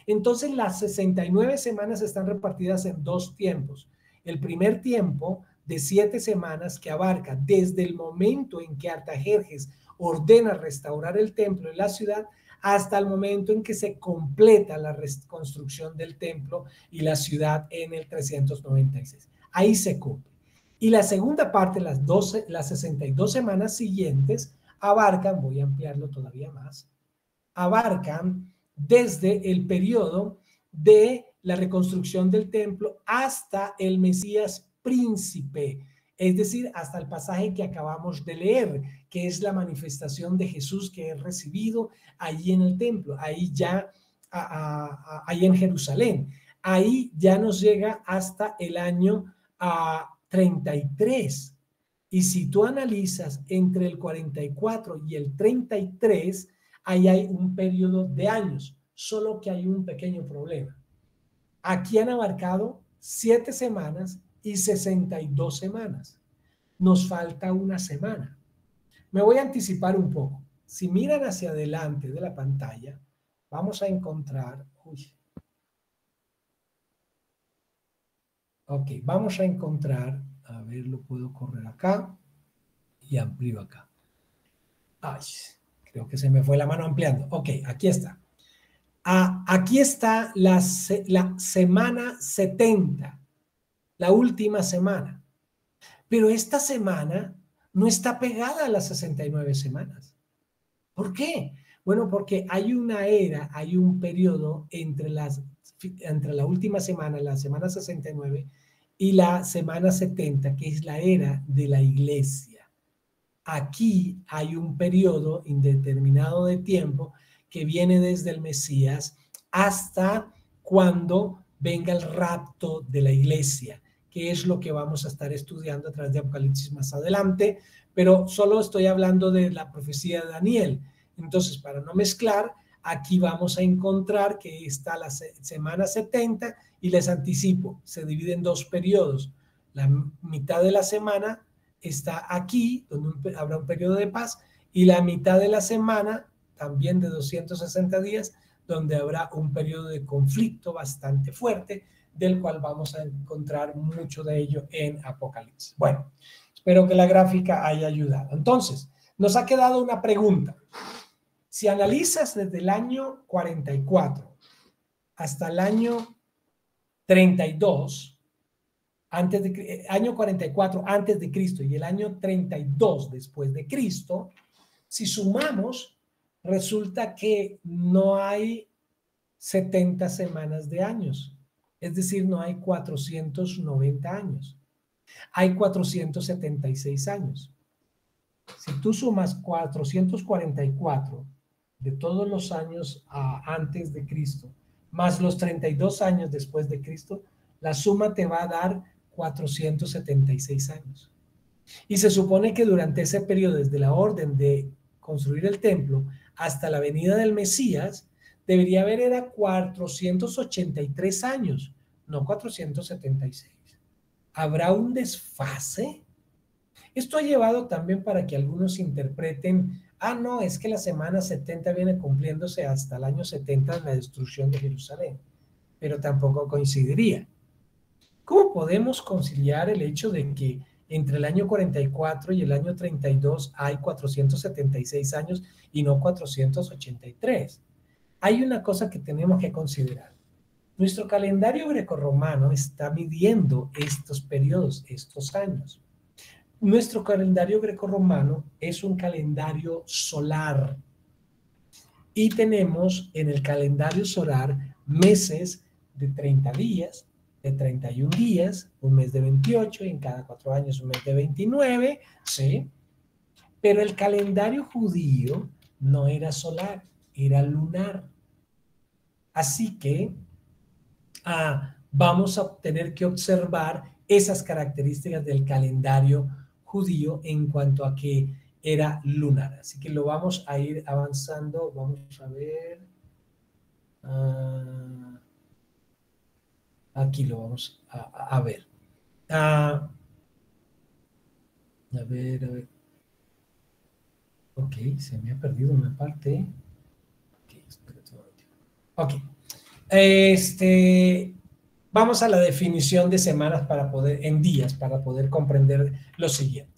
Entonces, las 69 semanas están repartidas en dos tiempos. El primer tiempo de 7 semanas, que abarca desde el momento en que Artajerjes ordena restaurar el templo en la ciudad hasta el momento en que se completa la reconstrucción del templo y la ciudad en el 396. Ahí se cumple. Y la segunda parte, las 62 semanas siguientes, abarcan, voy a ampliarlo todavía más, abarcan desde el periodo de la reconstrucción del templo hasta el Mesías príncipe, es decir, hasta el pasaje que acabamos de leer, que es la manifestación de Jesús que es recibido allí en el templo, ahí ya, ahí en Jerusalén. Ahí ya nos llega hasta el año 33. Y si tú analizas entre el 44 y el 33, ahí hay un periodo de años, solo que hay un pequeño problema. Aquí han abarcado 7 semanas y 62 semanas. Nos falta una semana. Me voy a anticipar un poco. Si miran hacia adelante de la pantalla, vamos a encontrar... vamos a encontrar... A ver, lo puedo correr acá y amplío acá. Ay, creo que se me fue la mano ampliando. Ok, aquí está. Aquí está la semana 70, la última semana. Pero esta semana no está pegada a las 69 semanas. ¿Por qué? Bueno, porque hay una era, hay un periodo entre la última semana, la semana 69, y la semana 70, que es la era de la iglesia. Aquí hay un periodo indeterminado de tiempo que viene desde el Mesías hasta cuando venga el rapto de la iglesia, que es lo que vamos a estar estudiando a través de Apocalipsis más adelante, pero solo estoy hablando de la profecía de Daniel. Entonces, para no mezclar, aquí vamos a encontrar que está la semana 70 y les anticipo, se divide en dos periodos. La mitad de la semana está aquí, donde habrá un periodo de paz, y la mitad de la semana, también de 260 días, donde habrá un periodo de conflicto bastante fuerte, del cual vamos a encontrar mucho de ello en Apocalipsis. Bueno, espero que la gráfica haya ayudado. Entonces, nos ha quedado una pregunta. Si analizas desde el año 44 hasta el año 32, año 44 antes de Cristo y el año 32 después de Cristo, si sumamos, resulta que no hay 70 semanas de años, es decir, no hay 490 años, hay 476 años. Si tú sumas 444 de todos los años antes de Cristo, más los 32 años después de Cristo, la suma te va a dar 476 años. Y se supone que durante ese periodo, desde la orden de construir el templo hasta la venida del Mesías, debería haber era 483 años, no 476. ¿Habrá un desfase? Esto ha llevado también para que algunos interpreten, no, es que la semana 70 viene cumpliéndose hasta el año 70 en la destrucción de Jerusalén, pero tampoco coincidiría. ¿Cómo podemos conciliar el hecho de que entre el año 44 y el año 32 hay 476 años y no 483? Hay una cosa que tenemos que considerar. Nuestro calendario grecorromano está midiendo estos periodos, estos años. Nuestro calendario grecorromano es un calendario solar y tenemos en el calendario solar meses de 30 días, de 31 días, un mes de 28 y en cada 4 años un mes de 29, ¿sí? Pero el calendario judío no era solar, era lunar. Así que vamos a tener que observar esas características del calendario judío en cuanto a que era lunar. Así que lo vamos a ir avanzando. Vamos a ver. Aquí lo vamos a ver. A ver, a ver. Ok, se me ha perdido una parte. Ok, espérate un momento. Ok. Vamos a la definición de semanas en días, para poder comprender lo siguiente.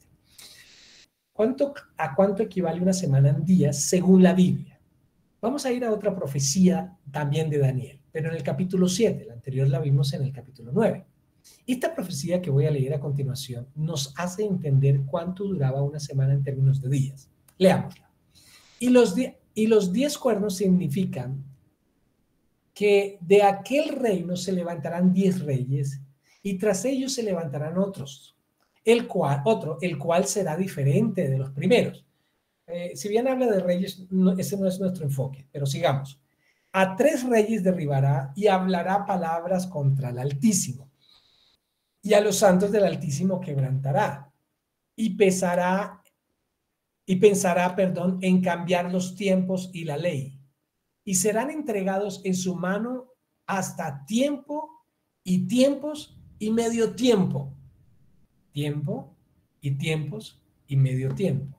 ¿A cuánto equivale una semana en días según la Biblia? Vamos a ir a otra profecía también de Daniel, pero en el capítulo 7, la anterior la vimos en el capítulo 9. Esta profecía que voy a leer a continuación nos hace entender cuánto duraba una semana en términos de días. Leámosla. Y los 10 cuernos significan que de aquel reino se levantarán 10 reyes y tras ellos se levantarán otros, el cual será diferente de los primeros. Si bien habla de reyes, ese no es nuestro enfoque, pero sigamos. A 3 reyes derribará y hablará palabras contra el Altísimo, y a los santos del Altísimo quebrantará, y pensará, en cambiar los tiempos y la ley, y serán entregados en su mano hasta tiempo y tiempos y medio tiempo. Tiempo y tiempos y medio tiempo.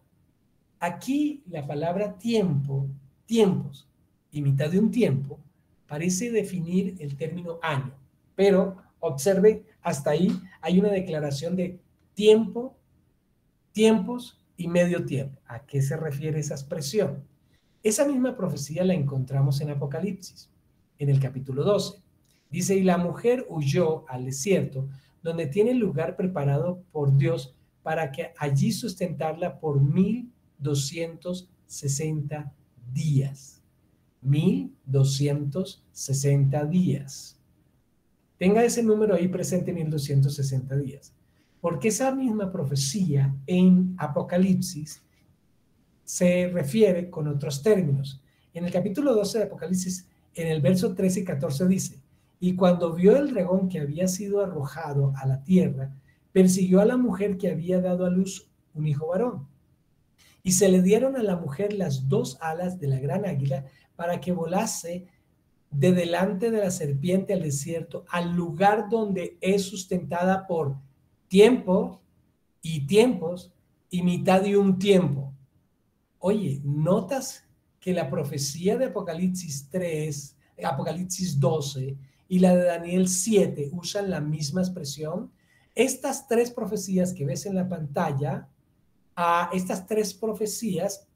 Aquí la palabra tiempo, tiempos y mitad de un tiempo parece definir el término año, pero observe, hasta ahí hay una declaración de tiempo, tiempos y medio tiempo. ¿A qué se refiere esa expresión? Esa misma profecía la encontramos en Apocalipsis, en el capítulo 12. Dice, y la mujer huyó al desierto, donde tiene lugar preparado por Dios para que allí sustentarla por 1260 días. 1260 días. Tenga ese número ahí presente, 1260 días. Porque esa misma profecía en Apocalipsis se refiere con otros términos. En el capítulo 12 de Apocalipsis, en el verso 13 y 14 dice, y cuando vio el dragón que había sido arrojado a la tierra, persiguió a la mujer que había dado a luz un hijo varón. Y se le dieron a la mujer las 2 alas de la gran águila para que volase de delante de la serpiente al desierto, al lugar donde es sustentada por tiempo y tiempos y mitad de un tiempo. Oye, ¿notas que la profecía de Apocalipsis 3, Apocalipsis 12 y la de Daniel 7 usan la misma expresión? Estas 3 profecías que ves en la pantalla, estas 3 profecías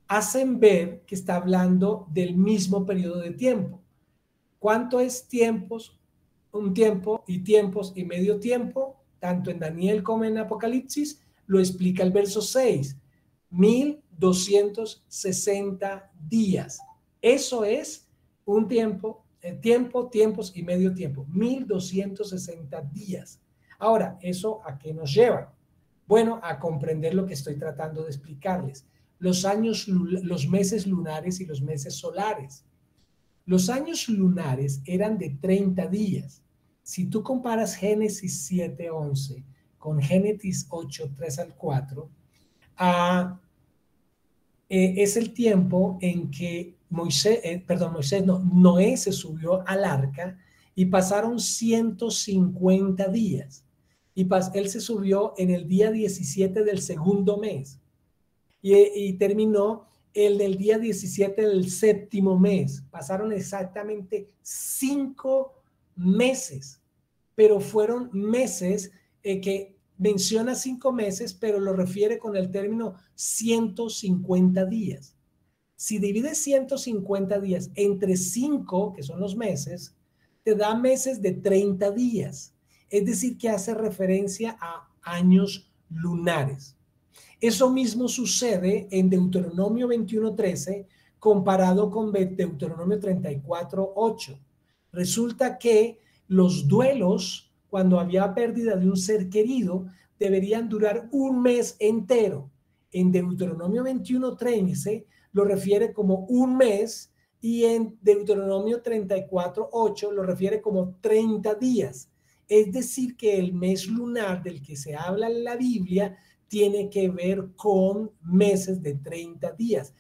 hacen ver que está hablando del mismo periodo de tiempo. ¿Cuánto es tiempos? Un tiempo y tiempos y medio tiempo, tanto en Daniel como en Apocalipsis, lo explica el verso 6. 1260 días. Eso es un tiempo, tiempos y medio tiempo. 1260 días. Ahora, ¿eso a qué nos lleva? Bueno, a comprender lo que estoy tratando de explicarles. Los meses lunares y los meses solares. Los años lunares eran de 30 días. Si tú comparas Génesis 7:11 con Génesis 8:3 al 4, es el tiempo en que Noé se subió al arca y pasaron 150 días. Y él se subió en el día 17 del segundo mes y terminó el del día 17 del séptimo mes. Pasaron exactamente 5 meses, pero fueron meses que menciona 5 meses, pero lo refiere con el término 150 días. Si divides 150 días entre 5, que son los meses, te da meses de 30 días. Es decir, que hace referencia a años lunares. Eso mismo sucede en Deuteronomio 21:13 comparado con Deuteronomio 34:8. Resulta que los duelos, cuando había pérdida de un ser querido, deberían durar un mes entero. en Deuteronomio 21:13 lo refiere como un mes y en Deuteronomio 34:8 lo refiere como 30 días. Es decir, que el mes lunar del que se habla en la Biblia tiene que ver con meses de 30 días.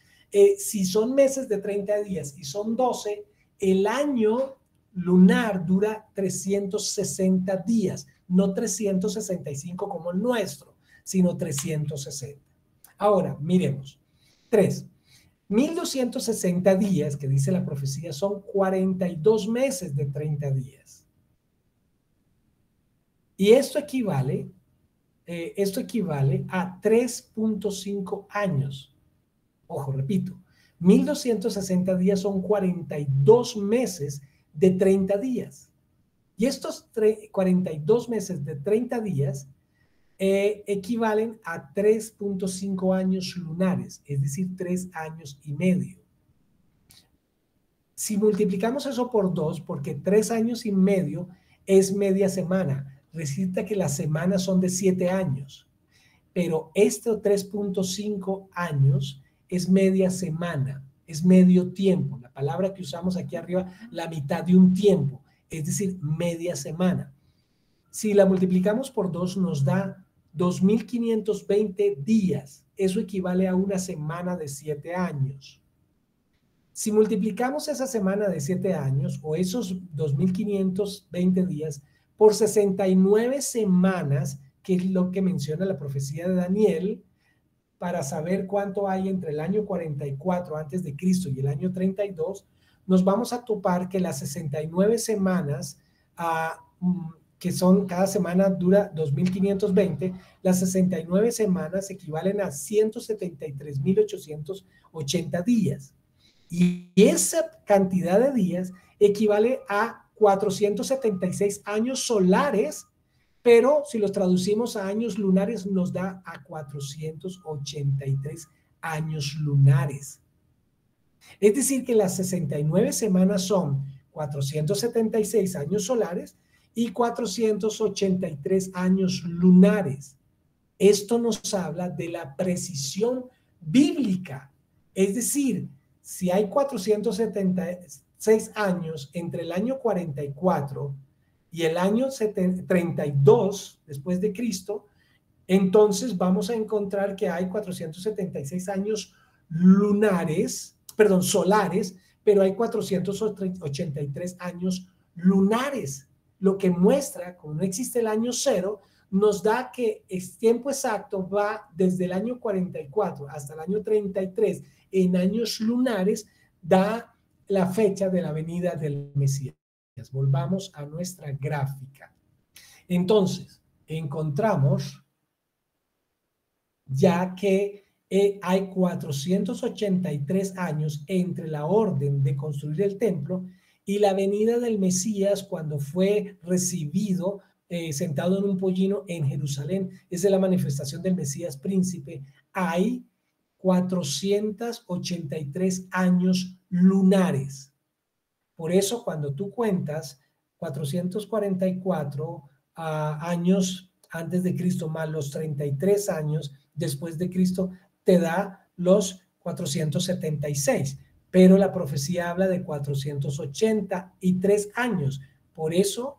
Si son meses de 30 días y son 12, el año lunar dura 360 días, no 365 como el nuestro, sino 360. Ahora, miremos. 3. 1260 días, que dice la profecía, son 42 meses de 30 días. Y esto equivale a 3.5 años. Ojo, repito, 1260 días son 42 meses de 30 días. Y estos 42 meses de 30 días equivalen a 3.5 años lunares, es decir, 3 años y medio. Si multiplicamos eso por 2, porque 3 años y medio es media semana, resulta que las semanas son de 7 años, pero estos 3.5 años es media semana, es medio tiempo. La palabra que usamos aquí arriba, la mitad de un tiempo, es decir, media semana. Si la multiplicamos por 2 nos da 2.520 días. Eso equivale a una semana de 7 años. Si multiplicamos esa semana de 7 años o esos 2.520 días por 69 semanas, que es lo que menciona la profecía de Daniel, para saber cuánto hay entre el año 44 antes de Cristo y el año 32, nos vamos a topar que las 69 semanas, que son, cada semana dura 2.520, las 69 semanas equivalen a 173.880 días. Y esa cantidad de días equivale a 476 años solares, pero si los traducimos a años lunares nos da a 483 años lunares. Es decir, que las 69 semanas son 476 años solares y 483 años lunares. Esto nos habla de la precisión bíblica. Es decir, si hay 476 años entre el año 44 y el año 32 después de Cristo, entonces vamos a encontrar que hay 476 años solares, pero hay 483 años lunares, lo que muestra, como no existe el año cero, nos da que el tiempo exacto va desde el año 44 hasta el año 33 en años lunares, da la fecha de la venida del Mesías. Volvamos a nuestra gráfica. Entonces, encontramos ya que hay 483 años entre la orden de construir el templo y la venida del Mesías cuando fue recibido sentado en un pollino en Jerusalén. Esa es la manifestación del Mesías príncipe. Hay 483 años lunares. Por eso cuando tú cuentas 444 años antes de Cristo más los 33 años después de Cristo, te da los 476. Pero la profecía habla de 483 años. Por eso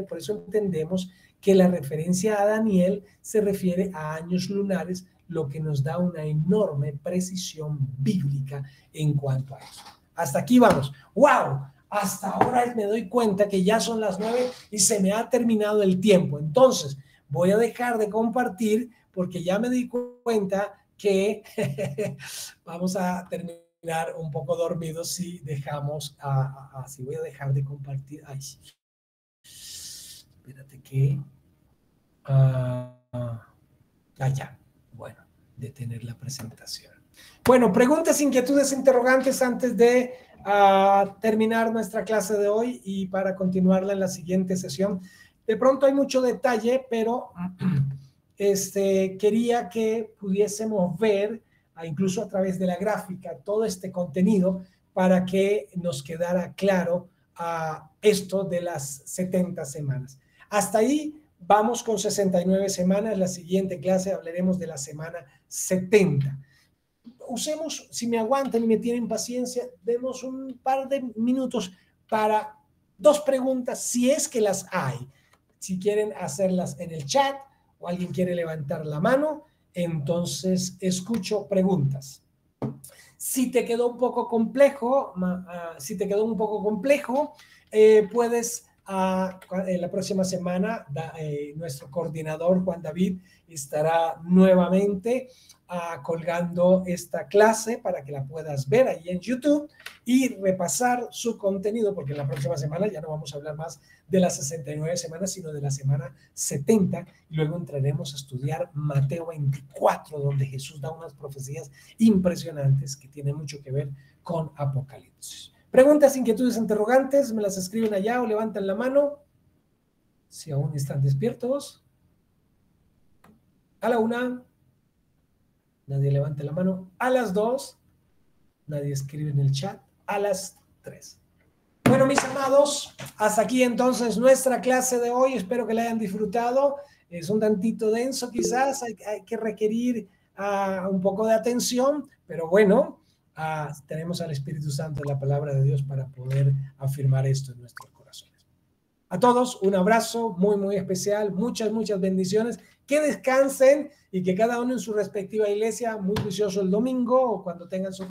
por eso entendemos que la referencia a Daniel se refiere a años lunares, lo que nos da una enorme precisión bíblica en cuanto a eso. Hasta aquí vamos. ¡Wow! Hasta ahora me doy cuenta que ya son las 9 y se me ha terminado el tiempo. Entonces, voy a dejar de compartir porque ya me di cuenta que vamos a terminar un poco dormidos si dejamos así. Voy a dejar de compartir. Ay, espérate que ya. Bueno, detener la presentación. Bueno, preguntas, inquietudes, interrogantes antes de terminar nuestra clase de hoy y para continuarla en la siguiente sesión. De pronto hay mucho detalle, pero quería que pudiésemos ver, incluso a través de la gráfica, todo este contenido para que nos quedara claro esto de las 70 semanas. Hasta ahí Vamos con 69 semanas. La siguiente clase hablaremos de la semana 70. Usemos, si me aguantan y me tienen paciencia, demos un par de minutos para 2 preguntas, si es que las hay. Si quieren hacerlas en el chat o alguien quiere levantar la mano, entonces escucho preguntas. Si te quedó un poco complejo, puedes la próxima semana nuestro coordinador Juan David estará nuevamente colgando esta clase para que la puedas ver ahí en YouTube y repasar su contenido, porque en la próxima semana ya no vamos a hablar más de las 69 semanas, sino de la semana 70, y luego entraremos a estudiar Mateo 24, donde Jesús da unas profecías impresionantes que tienen mucho que ver con Apocalipsis. Preguntas, inquietudes, interrogantes, me las escriben allá o levantan la mano si aún están despiertos. A la 1, nadie levanta la mano. A las 2, nadie escribe en el chat. A las 3. Bueno, mis amados, hasta aquí entonces nuestra clase de hoy. Espero que la hayan disfrutado. Es un tantito denso quizás, hay que requerir un poco de atención, pero bueno, tenemos al Espíritu Santo en la palabra de Dios para poder afirmar esto en nuestros corazones. A todos, un abrazo muy, muy especial, muchas, muchas bendiciones, que descansen y que cada uno en su respectiva iglesia, muy juicioso el domingo o cuando tengan su